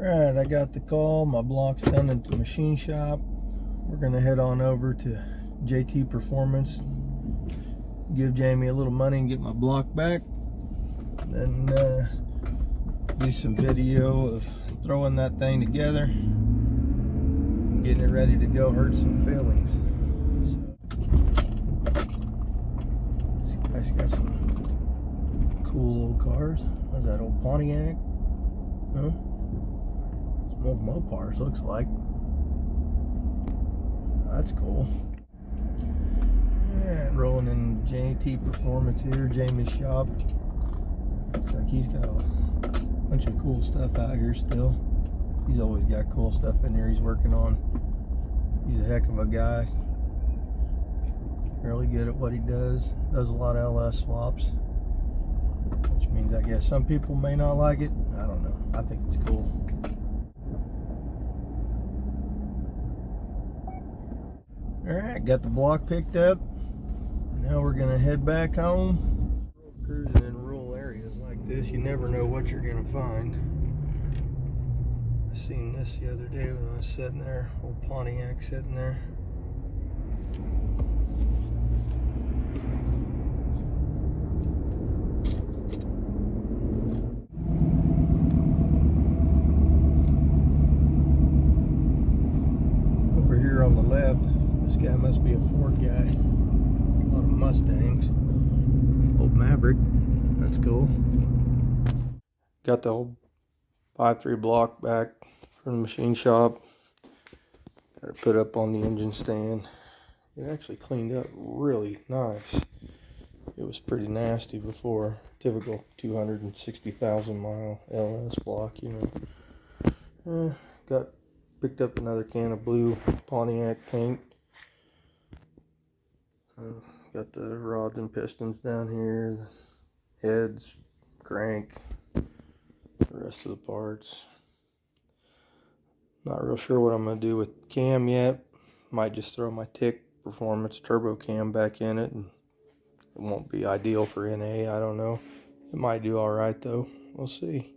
Alright, I got the call. My block's done at the machine shop. We're gonna head on over to JT Performance, give Jamie a little money and get my block back. Then do some video of throwing that thing together, getting it ready to go, hurt some feelings. So, this guy's got some cool old cars. What's that, old Pontiac? Huh? Some old Mopars, looks like. That's cool. Alright, rolling in JT Performance here, Jamie's shop. Looks like he's got a bunch of cool stuff out here still. He's always got cool stuff in here he's working on. He's a heck of a guy. Really good at what he does. Does a lot of LS swaps. Which means I guess some people may not like it. I don't know. I think it's cool. Alright, got the block picked up. Now we're gonna head back home. Cruising in rural areas like this, you never know what you're gonna find. I seen this the other day when I was sitting there, old Pontiac sitting there. Over here on the left, this guy must be a Ford guy. A lot of Mustangs. Old Maverick. That's cool. Got the old 5.3 block back from the machine shop. Got it put up on the engine stand. It actually cleaned up really nice. It was pretty nasty before. Typical 260,000 mile LS block, you know. Picked up another can of blue Pontiac paint. Got the rods and pistons down here, the heads, crank, the rest of the parts. Not real sure what I'm going to do with the cam yet. Might just throw my Tick Performance turbo cam back in it, and it won't be ideal for NA, I don't know. It might do alright though, we'll see.